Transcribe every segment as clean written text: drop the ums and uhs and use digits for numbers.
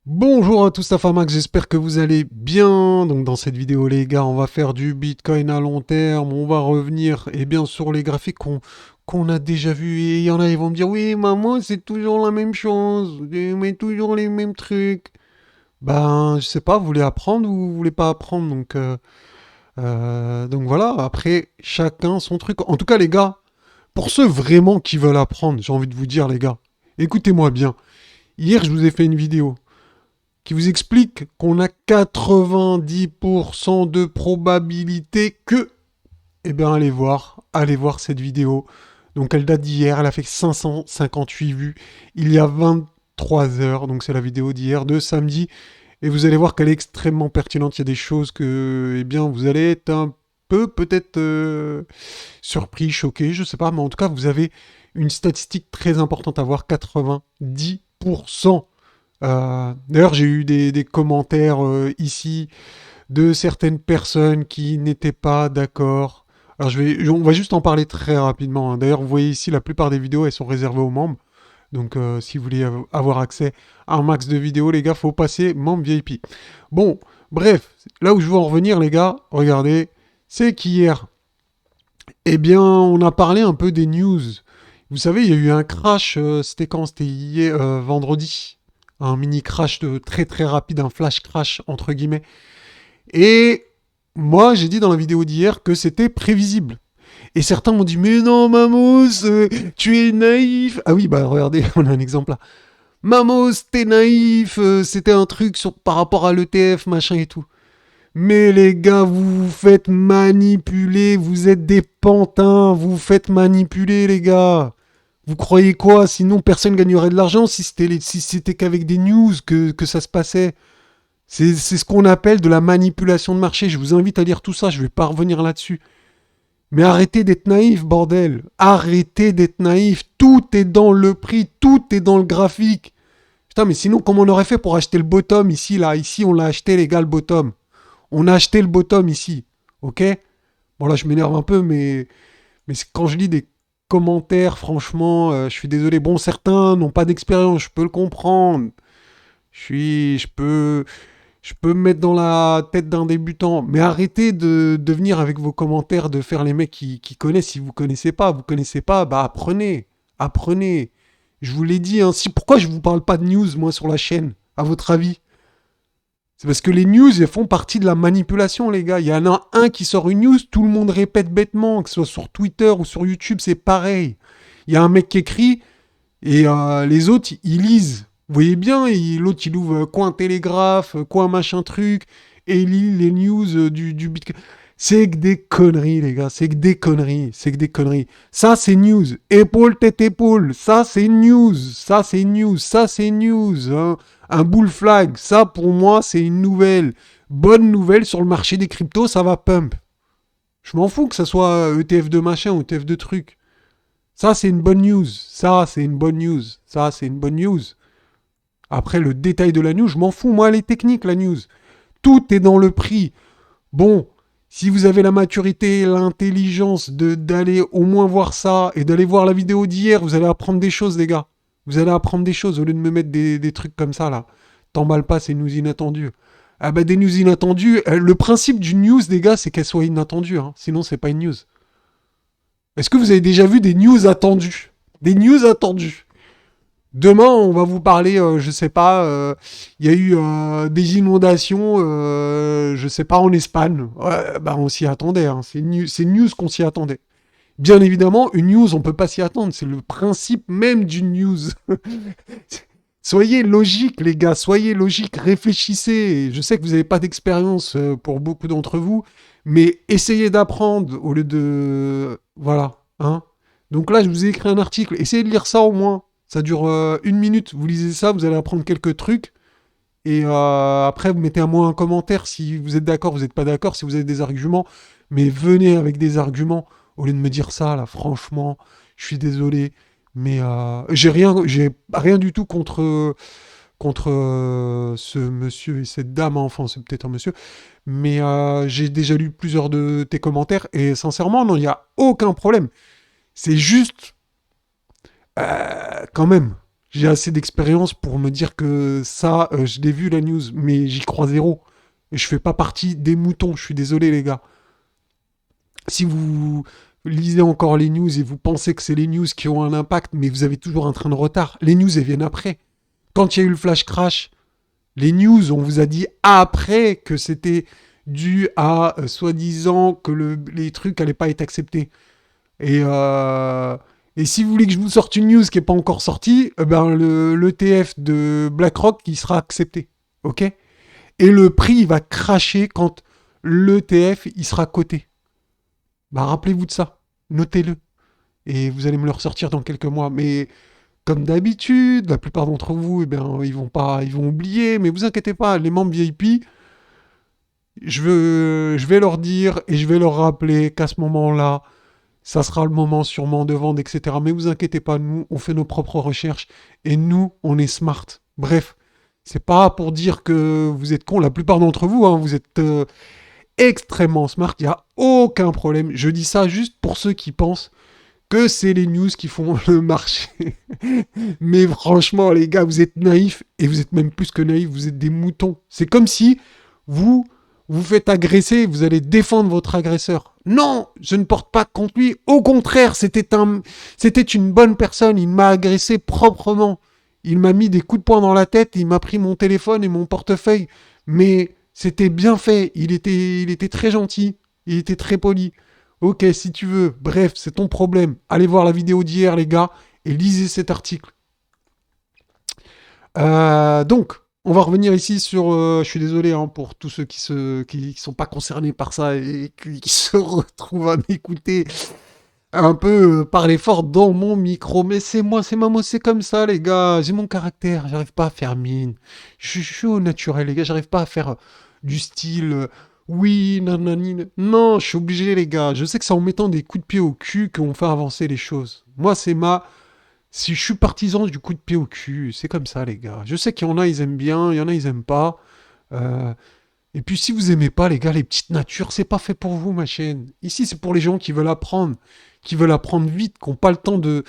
Bonjour à tous, Max, j'espère que vous allez bien. Donc dans cette vidéo les gars, on va faire du Bitcoin à long terme, on va revenir sur les graphiques qu'on a déjà vus. Et il y en a, ils vont me dire, oui maman, c'est toujours la même chose, mais toujours les mêmes trucs. Ben, je sais pas, vous voulez apprendre ou vous voulez pas apprendre, donc voilà, après, chacun son truc. En tout cas les gars, pour ceux vraiment qui veulent apprendre, j'ai envie de vous dire les gars, écoutez-moi bien. Hier, je vous ai fait une vidéo qui vous explique qu'on a 90% de probabilité que... Eh bien, allez voir cette vidéo. Donc, elle date d'hier, elle a fait 558 vues. Il y a 23 heures, donc c'est la vidéo d'hier, de samedi. Et vous allez voir qu'elle est extrêmement pertinente. Il y a des choses que, eh bien, vous allez être un peu peut-être surpris, choqué, je sais pas. Mais en tout cas, vous avez une statistique très importante à voir, 90%. D'ailleurs, j'ai eu des commentaires ici de certaines personnes qui n'étaient pas d'accord. Alors, on va juste en parler très rapidement, hein. D'ailleurs, vous voyez ici, la plupart des vidéos, elles sont réservées aux membres. Donc, si vous voulez avoir accès à un max de vidéos, les gars, faut passer membre VIP. Bon, bref, là où je veux en revenir, les gars, regardez, c'est qu'hier, eh bien, on a parlé un peu des news. Vous savez, il y a eu un crash, c'était quand? C'était hier, vendredi. Un mini crash très très rapide, un flash crash entre guillemets. Et moi, j'ai dit dans la vidéo d'hier que c'était prévisible. Et certains m'ont dit, mais non, Mamos, tu es naïf. Ah oui, bah regardez, on a un exemple là. Mamos, t'es naïf, c'était un truc par rapport à l'ETF, machin et tout. Mais les gars, vous vous faites manipuler, vous êtes des pantins, vous vous faites manipuler, les gars. Vous croyez quoi? Sinon, personne gagnerait de l'argent si c'était qu'avec des news que ça se passait. C'est ce qu'on appelle de la manipulation de marché. Je vous invite à lire tout ça, je vais pas revenir là-dessus. Mais arrêtez d'être naïf, bordel. Arrêtez d'être naïf. Tout est dans le prix, tout est dans le graphique. Putain, mais sinon, comment on aurait fait pour acheter le bottom ici, là? Ici, on l'a acheté, les gars, le bottom. On a acheté le bottom ici. Ok? Bon, là, je m'énerve un peu, mais quand je lis des commentaires, franchement, je suis désolé. Bon, certains n'ont pas d'expérience, je peux le comprendre. Je peux me mettre dans la tête d'un débutant. Mais arrêtez de venir avec vos commentaires, de faire les mecs qui connaissent. Si vous connaissez pas, bah apprenez. Apprenez. Je vous l'ai dit, hein. Pourquoi je vous parle pas de news, moi, sur la chaîne, à votre avis? C'est parce que les news, elles font partie de la manipulation, les gars. Il y en a un qui sort une news, tout le monde répète bêtement, que ce soit sur Twitter ou sur YouTube, c'est pareil. Il y a un mec qui écrit et les autres, ils lisent. Vous voyez bien, l'autre, il ouvre coin télégraphe, coin machin truc, et il lit les news du Bitcoin. C'est que des conneries, les gars. C'est que des conneries. C'est que des conneries. Ça, c'est news. Épaule, tête, épaule. Ça, c'est news. Ça, c'est news. Ça, c'est news. Hein. Un bull flag. Ça, pour moi, c'est une nouvelle. Bonne nouvelle sur le marché des cryptos, ça va pump. Je m'en fous que ça soit ETF de machin ou ETF de truc. Ça, c'est une bonne news. Ça, c'est une bonne news. Ça, c'est une bonne news. Après, le détail de la news, je m'en fous. Moi, les techniques, la news. Tout est dans le prix. Bon, si vous avez la maturité, l'intelligence d'aller au moins voir ça et d'aller voir la vidéo d'hier, vous allez apprendre des choses, les gars. Vous allez apprendre des choses au lieu de me mettre des trucs comme ça, là. T'emballes pas, c'est news inattendues. Ah bah, des news inattendues. Le principe d'une news, les gars, c'est qu'elle soit inattendue. Hein. Sinon, c'est pas une news. Est-ce que vous avez déjà vu des news attendues? Des news attendues. Demain, on va vous parler, je sais pas, il y a eu des inondations, je sais pas, en Espagne. Ouais, bah on s'y attendait, hein. C'est une news qu'on s'y attendait. Bien évidemment, une news, on peut pas s'y attendre. C'est le principe même d'une news. Soyez logiques, les gars, soyez logiques, réfléchissez. Je sais que vous n'avez pas d'expérience pour beaucoup d'entre vous, mais essayez d'apprendre au lieu de... Voilà, hein. Donc là, je vous ai écrit un article. Essayez de lire ça au moins. Ça dure une minute. Vous lisez ça, vous allez apprendre quelques trucs. Et après, vous mettez à moi un commentaire si vous êtes d'accord, vous n'êtes pas d'accord, si vous avez des arguments. Mais venez avec des arguments au lieu de me dire ça, là. Franchement, je suis désolé. Mais j'ai rien du tout contre ce monsieur et cette dame, hein. Enfin, c'est peut-être un monsieur. Mais j'ai déjà lu plusieurs de tes commentaires. Et sincèrement, non, il n'y a aucun problème. C'est juste quand même. j'ai assez d'expérience pour me dire que ça, je l'ai vu la news, mais j'y crois zéro. Et je fais pas partie des moutons, je suis désolé les gars. Si vous lisez encore les news et vous pensez que c'est les news qui ont un impact, mais vous avez toujours un train de retard, les news elles viennent après. Quand il y a eu le flash crash, les news, on vous a dit après que c'était dû à soi-disant que les trucs n'allaient pas être acceptés. Et, et si vous voulez que je vous sorte une news qui n'est pas encore sortie, ben l'ETF de BlackRock qui sera accepté. Ok. Et le prix il va cracher quand l'ETF il sera coté. Bah rappelez-vous de ça. Notez-le. Et vous allez me le ressortir dans quelques mois. Mais comme d'habitude, la plupart d'entre vous, eh ben, ils vont oublier. Mais vous inquiétez pas, les membres VIP, je vais leur dire et je vais leur rappeler qu'à ce moment-là, ça sera le moment sûrement de vendre, etc. Mais vous inquiétez pas, nous, on fait nos propres recherches et nous, on est smart. Bref, c'est pas pour dire que vous êtes cons. La plupart d'entre vous, hein, vous êtes extrêmement smart. Il n'y a aucun problème. Je dis ça juste pour ceux qui pensent que c'est les news qui font le marché. Mais franchement, les gars, vous êtes naïfs et vous êtes même plus que naïfs. Vous êtes des moutons. C'est comme si vous vous faites agresser, vous allez défendre votre agresseur. Non, je ne porte pas contre lui. Au contraire, c'était une bonne personne. Il m'a agressé proprement. Il m'a mis des coups de poing dans la tête. Il m'a pris mon téléphone et mon portefeuille. Mais c'était bien fait. Il était très gentil. Il était très poli. Ok, si tu veux. Bref, c'est ton problème. Allez voir la vidéo d'hier, les gars, et lisez cet article. Donc, on va revenir ici sur. Je suis désolé hein, pour tous ceux qui sont pas concernés par ça et qui se retrouvent à m'écouter un peu parler fort dans mon micro. Mais c'est moi, c'est Mamo, c'est comme ça, les gars. J'ai mon caractère, j'arrive pas à faire mine. Je suis au naturel, les gars. J'arrive pas à faire du style. Oui, nanani. Non, je suis obligé, les gars. Je sais que c'est en mettant des coups de pied au cul qu'on fait avancer les choses. Moi, c'est ma. Si je suis partisan du coup de pied au cul, c'est comme ça, les gars. Je sais qu'il y en a, ils aiment bien, il y en a, ils aiment pas. Euh, et puis, si vous aimez pas, les gars, les petites natures, c'est pas fait pour vous, ma chaîne. Ici, c'est pour les gens qui veulent apprendre vite, qui n'ont pas le temps de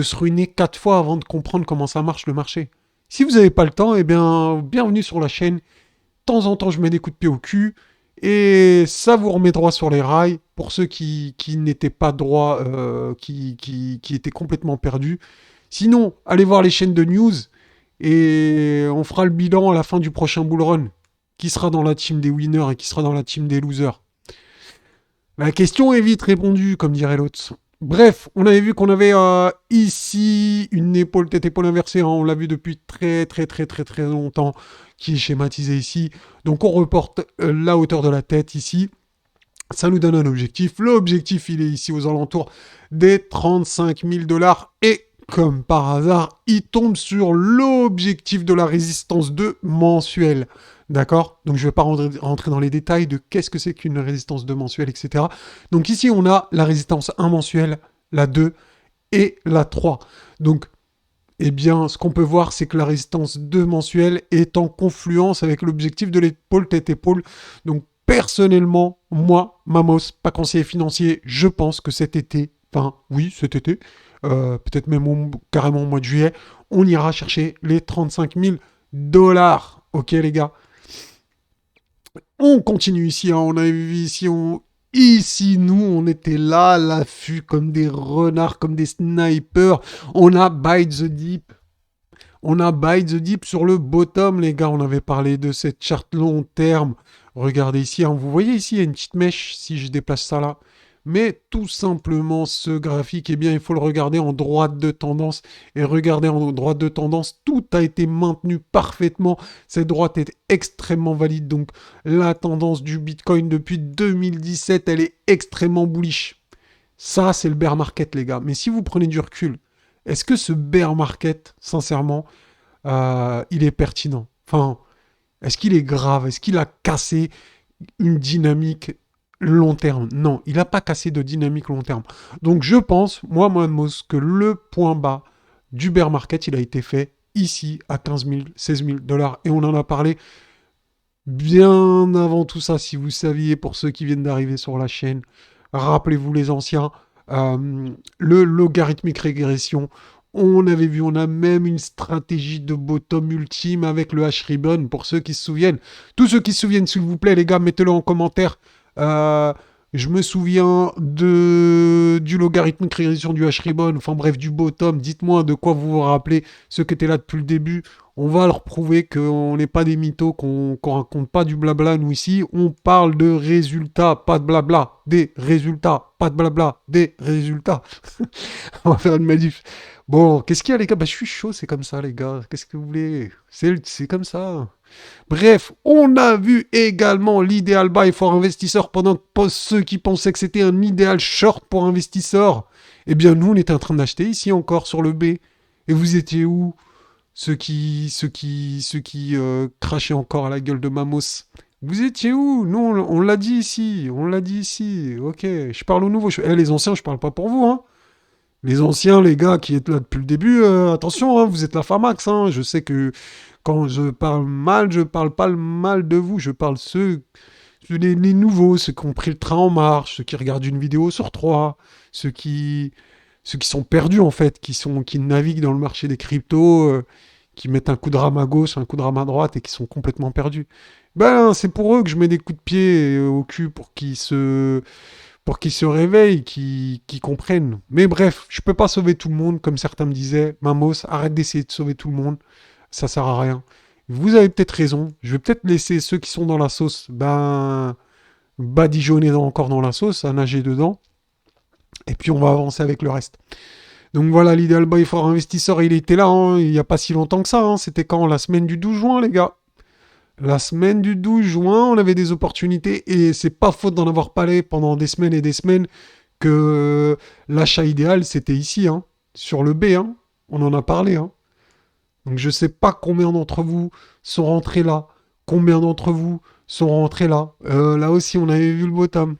se ruiner 4 fois avant de comprendre comment ça marche le marché. Si vous n'avez pas le temps, eh bien, bienvenue sur la chaîne. De temps en temps, je mets des coups de pied au cul. Et ça vous remet droit sur les rails. Pour ceux qui n'étaient pas droits, qui étaient complètement perdus. Sinon, allez voir les chaînes de news. Et on fera le bilan à la fin du prochain bull run. Qui sera dans la team des winners et qui sera dans la team des losers. La question est vite répondue, comme dirait l'autre. Bref, on avait vu qu'on avait ici une épaule, tête-épaule inversée. Hein, on l'a vu depuis très très très très très longtemps, qui est schématisé ici. Donc on reporte la hauteur de la tête ici. Ça nous donne un objectif. L'objectif, il est ici aux alentours des 35 000 dollars. Et comme par hasard, il tombe sur l'objectif de la résistance 2 mensuelle. D'accord. Donc je ne vais pas rentrer dans les détails de qu'est-ce que c'est qu'une résistance 2 mensuelle, etc. Donc ici, on a la résistance 1 mensuelle, la 2 et la 3. Donc, eh bien, ce qu'on peut voir, c'est que la résistance 2 mensuelle est en confluence avec l'objectif de l'épaule tête-épaule. Donc, personnellement, moi, Mamos, pas conseiller financier, je pense que cet été, enfin, oui, cet été, peut-être même carrément au mois de juillet, on ira chercher les 35 000 dollars. Ok, les gars. On continue ici, hein, on a vu ici, ici, nous, on était là, à l'affût, comme des renards, comme des snipers. On a Buy the Deep. On a Buy the Deep sur le bottom, les gars. On avait parlé de cette charte long terme. Regardez ici, hein, vous voyez ici, il y a une petite mèche, si je déplace ça là. Mais tout simplement, ce graphique, eh bien, il faut le regarder en droite de tendance. Et regardez en droite de tendance, tout a été maintenu parfaitement. Cette droite est extrêmement valide. Donc, la tendance du Bitcoin depuis 2017, elle est extrêmement bullish. Ça, c'est le bear market, les gars. Mais si vous prenez du recul, est-ce que ce bear market, sincèrement, il est pertinent? Enfin, est-ce qu'il est grave? Est-ce qu'il a cassé une dynamique long terme? Non, il n'a pas cassé de dynamique long terme. Donc je pense, moi, Mamos, que le point bas du bear market, il a été fait ici à 15 000, 16 000 dollars. Et on en a parlé bien avant tout ça, si vous saviez, pour ceux qui viennent d'arriver sur la chaîne. Rappelez-vous les anciens. Le logarithmique régression, On avait vu, on a même une stratégie de bottom ultime avec le H-Ribbon, pour ceux qui se souviennent. Tous ceux qui se souviennent, s'il vous plaît, les gars, mettez-le en commentaire. Euh, je me souviens du logarithmique régression du H-Ribbon, enfin bref, du bottom. Dites-moi de quoi vous vous rappelez, ceux qui étaient là depuis le début. On va leur prouver qu'on n'est pas des mythos, qu'on raconte pas du blabla, nous ici. On parle de résultats, pas de blabla. Des résultats, pas de blabla, des résultats. On va faire une manif. Bon, qu'est-ce qu'il y a, les gars? Bah, je suis chaud, c'est comme ça, les gars. Qu'est-ce que vous voulez? C'est comme ça. Bref, on a vu également l'idéal buy for investisseurs pendant que ceux qui pensaient que c'était un idéal short pour investisseurs. Eh bien, nous, on était en train d'acheter ici encore sur le B. Et vous étiez où? Ceux qui crachaient encore à la gueule de Mamos. Vous étiez où? Nous, on l'a dit ici. On l'a dit ici. Ok, je parle aux nouveaux. Les anciens, je parle pas pour vous, hein. Les anciens, les gars qui êtes là depuis le début, attention, hein, vous êtes la Famax. Hein. Je sais que quand je parle mal, je parle pas le mal de vous. Je parle les nouveaux, ceux qui ont pris le train en marche, ceux qui regardent une vidéo sur trois, ceux qui, ceux qui sont perdus en fait, qui naviguent dans le marché des cryptos, qui mettent un coup de rame à gauche, un coup de rame à droite et qui sont complètement perdus. Ben, c'est pour eux que je mets des coups de pied au cul pour qu'ils se réveillent, qu'ils comprennent. Mais bref, je peux pas sauver tout le monde, comme certains me disaient. Mamos, arrête d'essayer de sauver tout le monde. Ça sert à rien. Vous avez peut-être raison. Je vais peut-être laisser ceux qui sont dans la sauce, badigeonner encore dans la sauce, à nager dedans. Et puis on va avancer avec le reste. Donc voilà, l'idéal buy for investisseur, il était là, hein, il n'y a pas si longtemps que ça. Hein. C'était quand? La semaine du 12 juin, les gars. La semaine du 12 juin, on avait des opportunités et c'est pas faute d'en avoir parlé pendant des semaines et des semaines que l'achat idéal, c'était ici, hein, sur le B. Hein. On en a parlé. Hein. Donc je sais pas combien d'entre vous sont rentrés là, combien d'entre vous sont rentrés là. Là aussi, on avait vu le bottom.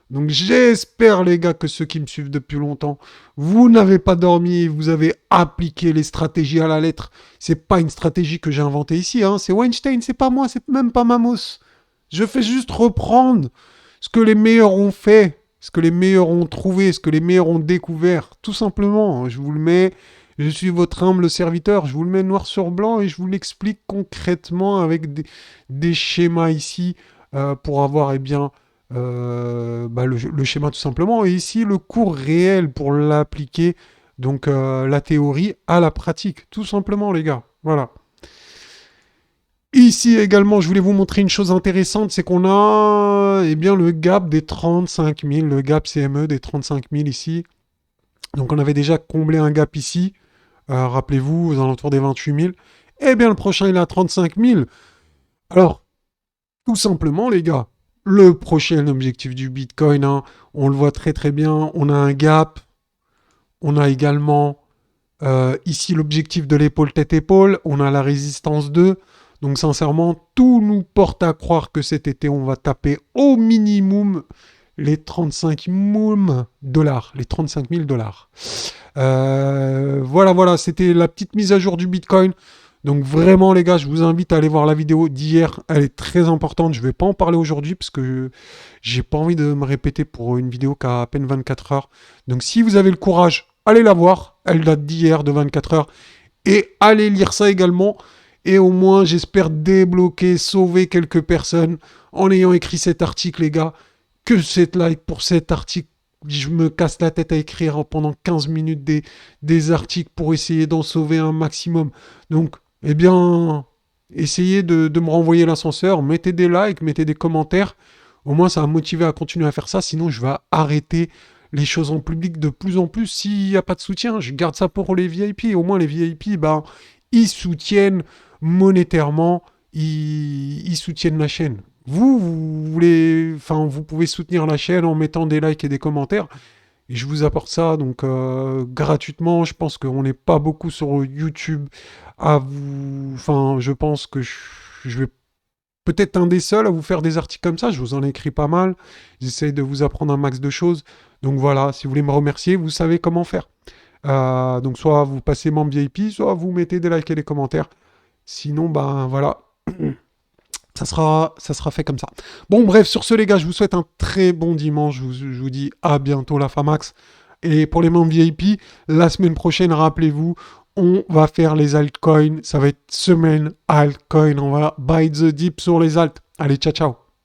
Donc j'espère les gars que ceux qui me suivent depuis longtemps, vous n'avez pas dormi, vous avez appliqué les stratégies à la lettre. C'est pas une stratégie que j'ai inventée ici, hein. C'est Weinstein, c'est pas moi, c'est même pas Mamos. Je fais juste reprendre ce que les meilleurs ont fait, ce que les meilleurs ont trouvé, ce que les meilleurs ont découvert, tout simplement. Je vous le mets, je suis votre humble serviteur, je vous le mets noir sur blanc et je vous l'explique concrètement avec des schémas ici pour avoir eh bien le schéma tout simplement, et ici le cours réel pour l'appliquer, donc la théorie à la pratique, tout simplement les gars, voilà. Ici également, je voulais vous montrer une chose intéressante, c'est qu'on a eh bien, le gap des 35 000, le gap CME des 35 000 ici. Donc on avait déjà comblé un gap ici, rappelez-vous, aux alentours des 28 000. Eh bien le prochain il est à 35 000. Alors, tout simplement les gars, le prochain objectif du Bitcoin, hein, on le voit très très bien, on a un gap, on a également ici l'objectif de l'épaule tête-épaule, on a la résistance 2, donc sincèrement, tout nous porte à croire que cet été, on va taper au minimum les 35 000 dollars, les 35 000 dollars. Voilà, c'était la petite mise à jour du Bitcoin. Donc vraiment les gars, je vous invite à aller voir la vidéo d'hier, elle est très importante, je ne vais pas en parler aujourd'hui parce que j'ai pas envie de me répéter pour une vidéo qui a à peine 24 heures. Donc si vous avez le courage, allez la voir, elle date d'hier de 24 heures et allez lire ça également et au moins j'espère débloquer, sauver quelques personnes en ayant écrit cet article les gars. Que cette like pour cet article, je me casse la tête à écrire pendant 15 minutes des articles pour essayer d'en sauver un maximum. Donc eh bien, essayez de me renvoyer l'ascenseur, mettez des likes, mettez des commentaires. Au moins, ça va me motiver à continuer à faire ça. Sinon, je vais arrêter les choses en public de plus en plus. S'il n'y a pas de soutien, je garde ça pour les VIP. Au moins, les VIP, ils soutiennent monétairement, ils soutiennent la chaîne. Vous voulez, enfin, vous pouvez soutenir la chaîne en mettant des likes et des commentaires. Et je vous apporte ça donc gratuitement. Je pense qu'on n'est pas beaucoup sur YouTube à vous. Enfin, je pense que je vais peut-être un des seuls à vous faire des articles comme ça. Je vous en écris pas mal. J'essaie de vous apprendre un max de choses. Donc voilà, si vous voulez me remercier, vous savez comment faire. Donc soit vous passez membre VIP, soit vous mettez des likes et des commentaires. Sinon, voilà. Ça sera fait comme ça. Bon, bref, sur ce, les gars, je vous souhaite un très bon dimanche. Je vous dis à bientôt, la Famax. Et pour les membres VIP, la semaine prochaine, rappelez-vous, on va faire les altcoins. Ça va être semaine altcoin. On va buy the dip sur les alts. Allez, ciao, ciao.